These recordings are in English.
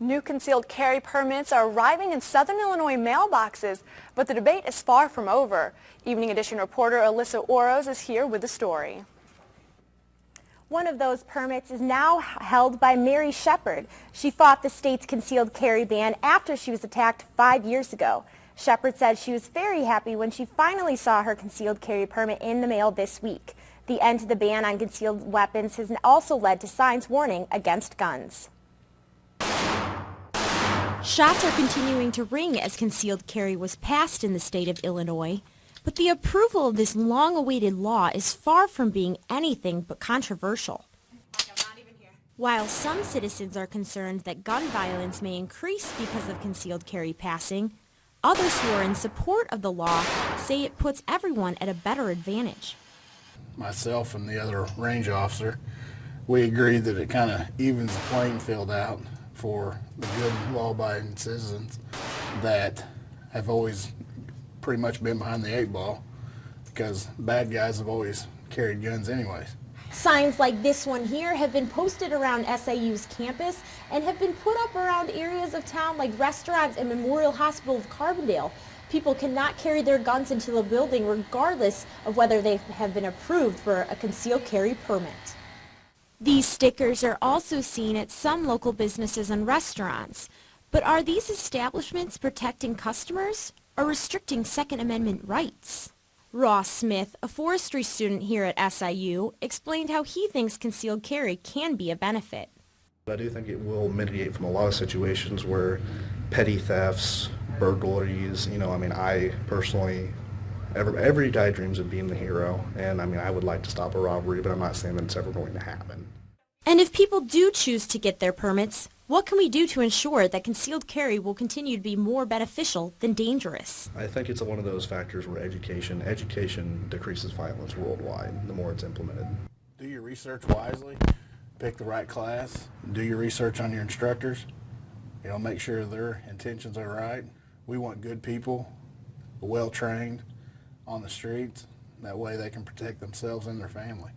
New concealed carry permits are arriving in Southern Illinois mailboxes, but the debate is far from over. Evening Edition reporter Alyssa Oros is here with the story. One of those permits is now held by Mary Shepard. She fought the state's concealed carry ban after she was attacked 5 years ago. Shepard said she was very happy when she finally saw her concealed carry permit in the mail this week. The end to the ban on concealed weapons has also led to signs warning against guns. Shots are continuing to ring as concealed carry was passed in the state of Illinois, but the approval of this long-awaited law is far from being anything but controversial. While some citizens are concerned that gun violence may increase because of concealed carry passing, others who are in support of the law say it puts everyone at a better advantage. Myself and the other range officer, we agree that it kind of evens the playing field out for the good law-abiding citizens that have always pretty much been behind the 8 ball, because bad guys have always carried guns anyways. Signs like this one here have been posted around SIU's campus and have been put up around areas of town like restaurants and Memorial Hospital of Carbondale. People cannot carry their guns into the building regardless of whether they have been approved for a concealed carry permit. These stickers are also seen at some local businesses and restaurants. But are these establishments protecting customers or restricting Second Amendment rights? Ross Smith, a forestry student here at SIU, explained how he thinks concealed carry can be a benefit. I do think it will mitigate from a lot of situations where petty thefts, burglaries, I personally, every guy dreams of being the hero, and I would like to stop a robbery, but I'm not saying that it's ever going to happen. And if people do choose to get their permits, what can we do to ensure that concealed carry will continue to be more beneficial than dangerous? I think it's one of those factors where education decreases violence worldwide the more it's implemented. Do your research wisely, pick the right class, do your research on your instructors, make sure their intentions are right. We want good people, well-trained on the streets. That way they can protect themselves and their family.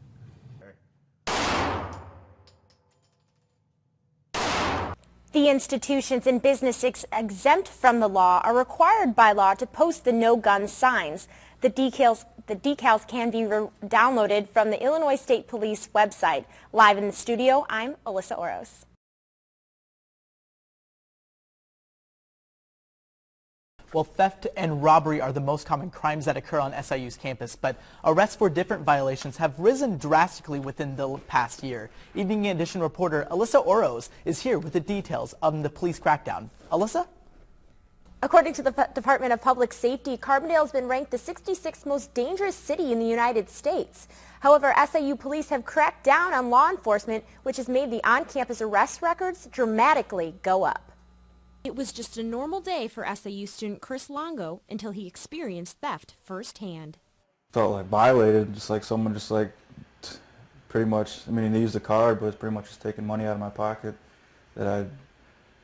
The institutions and businesses exempt from the law are required by law to post the no gun signs. The decals can be downloaded from the Illinois State Police website. Live in the studio, I'm Alyssa Oros. Well, theft and robbery are the most common crimes that occur on SIU's campus, but arrests for different violations have risen drastically within the past year. Evening Edition reporter Alyssa Oros is here with the details of the police crackdown. Alyssa? According to the Department of Public Safety, Carbondale has been ranked the 66th most dangerous city in the United States. However, SIU police have cracked down on law enforcement, which has made the on-campus arrest records dramatically go up. It was just a normal day for SIU student Chris Longo until he experienced theft firsthand. Felt like violated, just like someone pretty much, they used a card, but it's pretty much just taking money out of my pocket that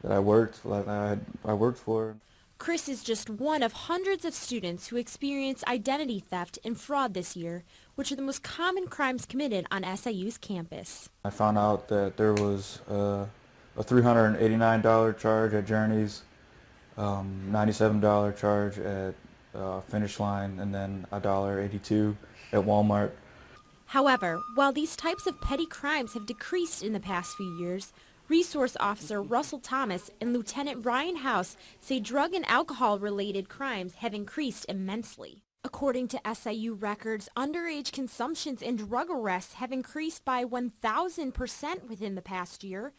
I worked for. Chris is just one of hundreds of students who experience identity theft and fraud this year, which are the most common crimes committed on SIU's campus. I found out that there was a $389 charge at Journeys, $97 charge at Finish Line, and then $1.82 at Walmart. However, while these types of petty crimes have decreased in the past few years, Resource Officer Russell Thomas and Lieutenant Ryan House say drug and alcohol-related crimes have increased immensely. According to SIU records, underage consumptions and drug arrests have increased by 1,000% within the past year,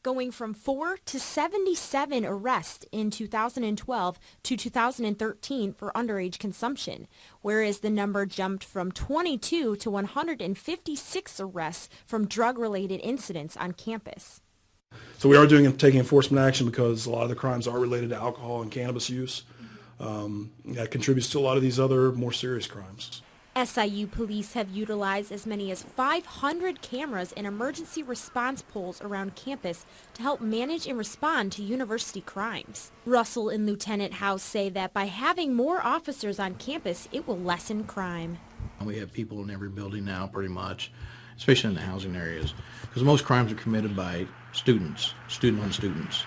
going from 4 to 77 arrests in 2012 to 2013 for underage consumption, whereas the number jumped from 22 to 156 arrests from drug-related incidents on campus. So we are taking enforcement action because a lot of the crimes are related to alcohol and cannabis use. That contributes to a lot of these other more serious crimes. SIU police have utilized as many as 500 cameras and emergency response poles around campus to help manage and respond to university crimes. Russell and Lieutenant House say that by having more officers on campus, it will lessen crime. We have people in every building now pretty much, especially in the housing areas, because most crimes are committed by students, student-on students.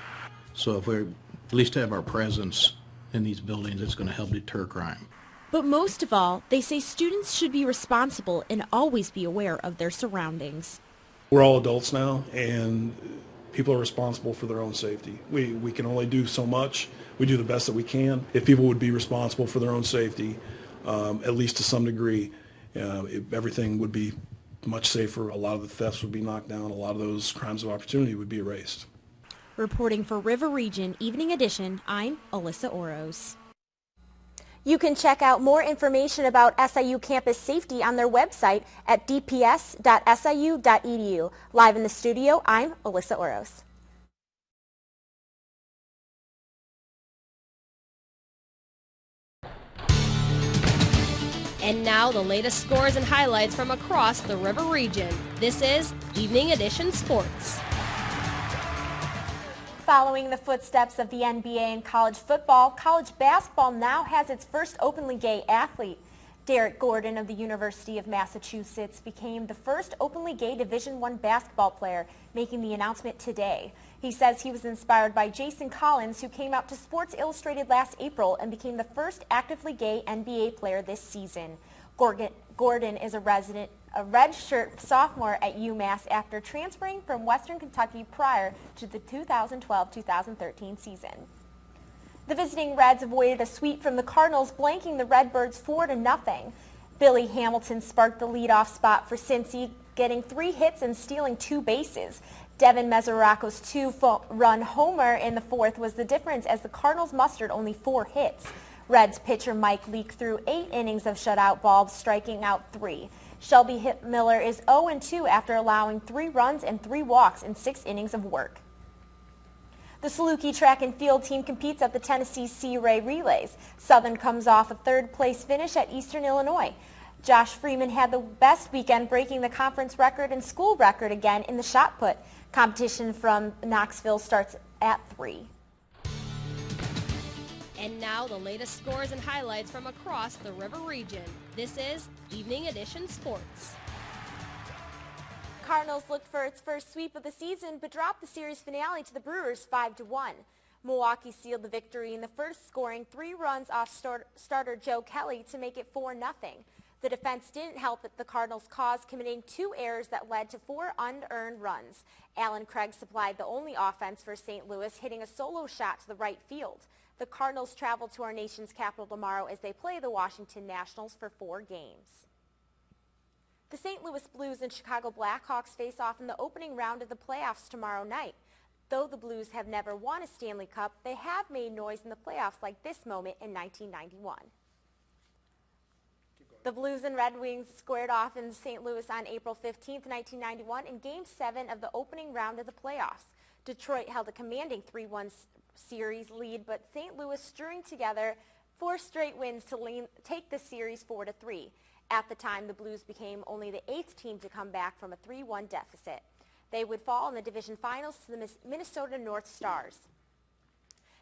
So if we at least have our presence in these buildings, it's going to help deter crime. But most of all, they say students should be responsible and always be aware of their surroundings. We're all adults now, and people are responsible for their own safety. We can only do so much. We do the best that we can. If people would be responsible for their own safety, at least to some degree, everything would be much safer. A lot of the thefts would be knocked down. A lot of those crimes of opportunity would be erased. Reporting for River Region Evening Edition, I'm Alyssa Oros. You can check out more information about SIU campus safety on their website at dps.siu.edu. Live in the studio, I'm Alyssa Oros. And now the latest scores and highlights from across the River Region. This is Evening Edition Sports. Following the footsteps of the NBA in college football, college basketball now has its first openly gay athlete. Derek Gordon of the University of Massachusetts became the first openly gay Division I basketball player, making the announcement today. He says he was inspired by Jason Collins, who came out to Sports Illustrated last April and became the first actively gay NBA player this season. Gordon is a redshirt sophomore at UMass after transferring from Western Kentucky prior to the 2012-2013 season. The visiting Reds avoided a sweep from the Cardinals, blanking the Redbirds 4-0. Billy Hamilton sparked the leadoff spot for Cincy, getting 3 hits and stealing 2 bases. Devin Mesoraco's 2-run homer in the 4th was the difference as the Cardinals mustered only 4 hits. Reds pitcher Mike Leake threw 8 innings of shutout ball, striking out 3. Shelby Miller is 0-2 after allowing 3 runs and 3 walks in 6 innings of work. The Saluki track and field team competes at the Tennessee Sea Ray Relays. Southern comes off a 3rd-place finish at Eastern Illinois. Josh Freeman had the best weekend, breaking the conference record and school record again in the shot put. Competition from Knoxville starts at 3. And now the latest scores and highlights from across the River Region. This is Evening Edition Sports. Cardinals looked for its first sweep of the season, but dropped the series finale to the Brewers 5-1. Milwaukee sealed the victory in the first, scoring 3 runs off starter Joe Kelly to make it 4-0. The defense didn't help the Cardinals' cause, committing 2 errors that led to 4 unearned runs. Alan Craig supplied the only offense for St. Louis, hitting a solo shot to the right field. The Cardinals travel to our nation's capital tomorrow as they play the Washington Nationals for 4 games. The St. Louis Blues and Chicago Blackhawks face off in the opening round of the playoffs tomorrow night. Though the Blues have never won a Stanley Cup, they have made noise in the playoffs like this moment in 1991. The Blues and Red Wings squared off in St. Louis on April 15, 1991 in Game 7 of the opening round of the playoffs. Detroit held a commanding 3-1 series lead, but St. Louis string together 4 straight wins to take the series 4-3. At the time, the Blues became only the 8th team to come back from a 3-1 deficit. They would fall in the division finals to the Minnesota North Stars.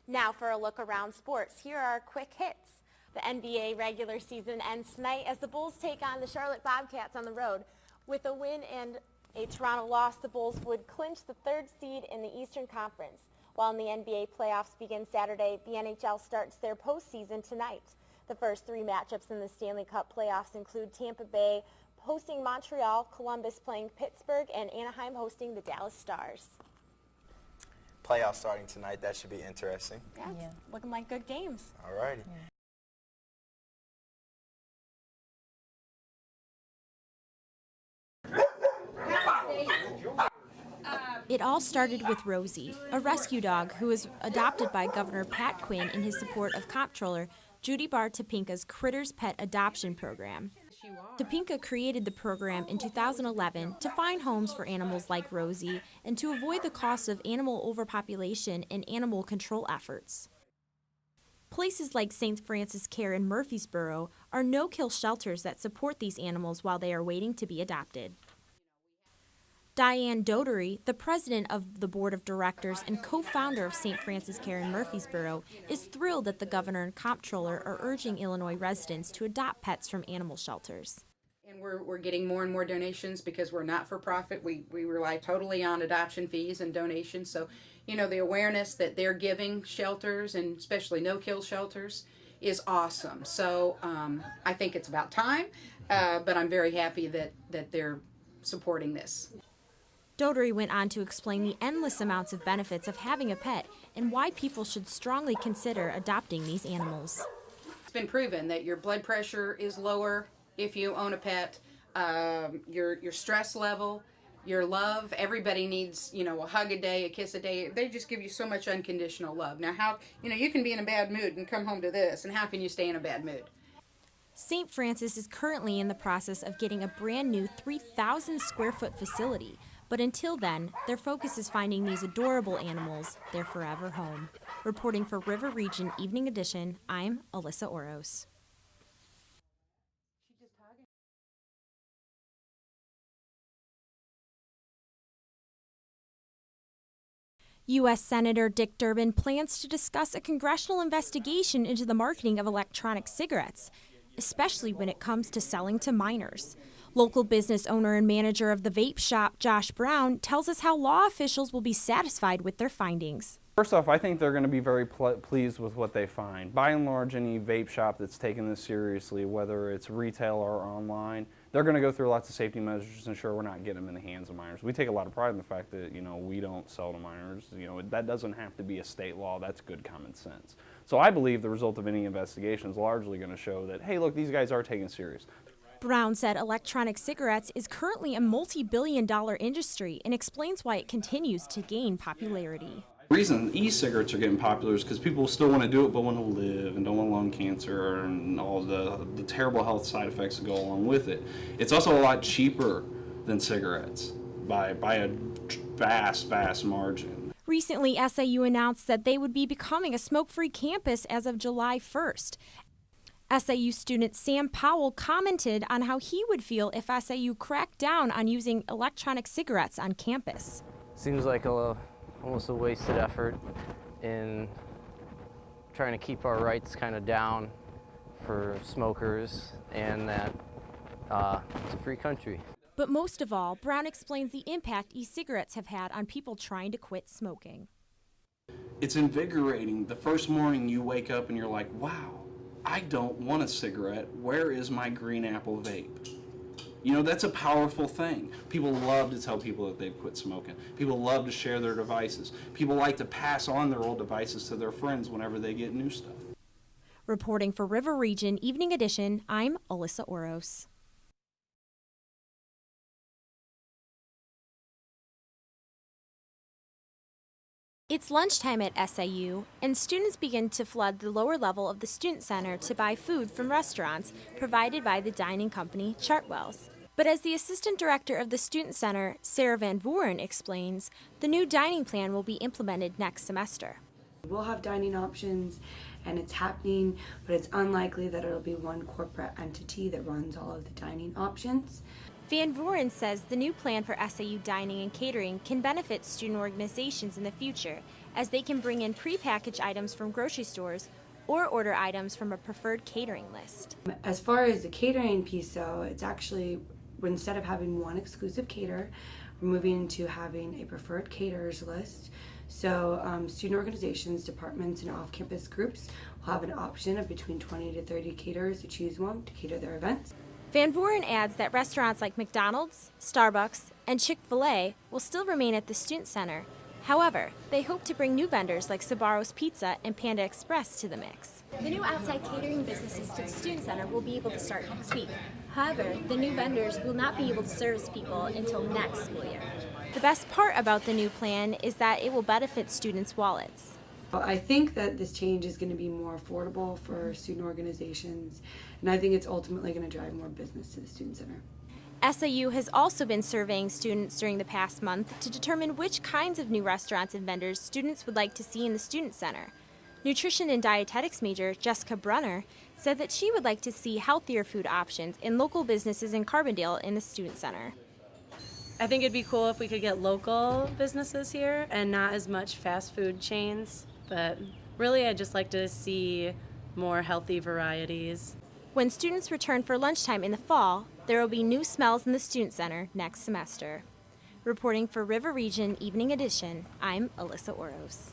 Now for a look around sports. Here are our quick hits. The NBA regular season ends tonight as the Bulls take on the Charlotte Bobcats on the road. With a win and a Toronto loss, the Bulls would clinch the 3rd seed in the Eastern Conference. While in the NBA playoffs begin Saturday, the NHL starts their postseason tonight. The first 3 matchups in the Stanley Cup playoffs include Tampa Bay hosting Montreal, Columbus playing Pittsburgh, and Anaheim hosting the Dallas Stars. Playoffs starting tonight. That should be interesting. Yeah, it's looking like good games. All righty. It all started with Rosie, a rescue dog who was adopted by Governor Pat Quinn in his support of Comptroller Judy Barr Topinka's Critters Pet Adoption Program. Topinka created the program in 2011 to find homes for animals like Rosie and to avoid the cost of animal overpopulation and animal control efforts. Places like St. Francis Care in Murfreesboro are no-kill shelters that support these animals while they are waiting to be adopted. Diane Dotery, the president of the board of directors and co-founder of St. Francis Care in Murfreesboro, is thrilled that the governor and comptroller are urging Illinois residents to adopt pets from animal shelters. And we're getting more and more donations because we're not for profit. We rely totally on adoption fees and donations. So, you know, the awareness that they're giving shelters, and especially no-kill shelters, is awesome. So I think it's about time, but I'm very happy that they're supporting this. Dougherty went on to explain the endless amounts of benefits of having a pet and why people should strongly consider adopting these animals. It's been proven that your blood pressure is lower if you own a pet, your stress level, your love. Everybody needs, you know, a hug a day, a kiss a day. They just give you so much unconditional love. Now, how, you know, you can be in a bad mood and come home to this, and how can you stay in a bad mood? St. Francis is currently in the process of getting a brand new 3,000 square foot facility, but until then, their focus is finding these adorable animals their forever home. Reporting for River Region Evening Edition, I'm Alyssa Oros. U.S. Senator Dick Durbin plans to discuss a congressional investigation into the marketing of electronic cigarettes, especially when it comes to selling to minors. Local business owner and manager of the vape shop, Josh Brown, tells us how law officials will be satisfied with their findings. First off, I think they're going to be very pleased with what they find. By and large, any vape shop that's taken this seriously, whether it's retail or online, they're going to go through lots of safety measures to ensure we're not getting them in the hands of minors. We take a lot of pride in the fact that, you know, we don't sell to minors. You know, that doesn't have to be a state law. That's good common sense. So I believe the result of any investigation is largely going to show that, hey, look, these guys are taken serious. Brown said electronic cigarettes is currently a multi-billion-dollar industry and explains why it continues to gain popularity. The reason e-cigarettes are getting popular is because people still want to do it but want to live and don't want lung cancer and all the terrible health side effects that go along with it. It's also a lot cheaper than cigarettes by a vast margin. Recently, SIU announced that they would be becoming a smoke-free campus as of July 1st. SIU student Sam Powell commented on how he would feel if SIU cracked down on using electronic cigarettes on campus. Seems like almost a wasted effort in trying to keep our rights kind of down for smokers, and that it's a free country. But most of all, Brown explains the impact e-cigarettes have had on people trying to quit smoking. It's invigorating. The first morning you wake up and you're like, wow, I don't want a cigarette. Where is my green apple vape? You know, that's a powerful thing. People love to tell people that they've quit smoking. People love to share their devices. People like to pass on their old devices to their friends whenever they get new stuff. Reporting for River Region Evening Edition, I'm Alyssa Oros. It's lunchtime at SIU, and students begin to flood the lower level of the Student Center to buy food from restaurants provided by the dining company Chartwell's. But as the assistant director of the Student Center, Sarah Van Voren, explains, the new dining plan will be implemented next semester. We'll have dining options, and it's happening, but it's unlikely that it'll be one corporate entity that runs all of the dining options. Van Voren says the new plan for SIU dining and catering can benefit student organizations in the future, as they can bring in prepackaged items from grocery stores or order items from a preferred catering list. As far as the catering piece, though, it's actually, instead of having one exclusive caterer, we're moving to having a preferred caterers list. So student organizations, departments, and off-campus groups will have an option of between 20 to 30 caterers to choose one to cater their events. Van Voren adds that restaurants like McDonald's, Starbucks, and Chick-fil-A will still remain at the Student Center. However, they hope to bring new vendors like Sabaros Pizza and Panda Express to the mix. The new outside catering businesses to the Student Center will be able to start next week. However, the new vendors will not be able to service people until next school year. The best part about the new plan is that it will benefit students' wallets. I think that this change is going to be more affordable for student organizations, and I think it's ultimately going to drive more business to the Student Center. SIU has also been surveying students during the past month to determine which kinds of new restaurants and vendors students would like to see in the Student Center. Nutrition and dietetics major Jessica Brunner said that she would like to see healthier food options in local businesses in Carbondale in the Student Center. I think it'd be cool if we could get local businesses here and not as much fast food chains, but really I'd just like to see more healthy varieties. When students return for lunchtime in the fall, there will be new smells in the Student Center next semester. Reporting for River Region Evening Edition, I'm Alyssa Oros.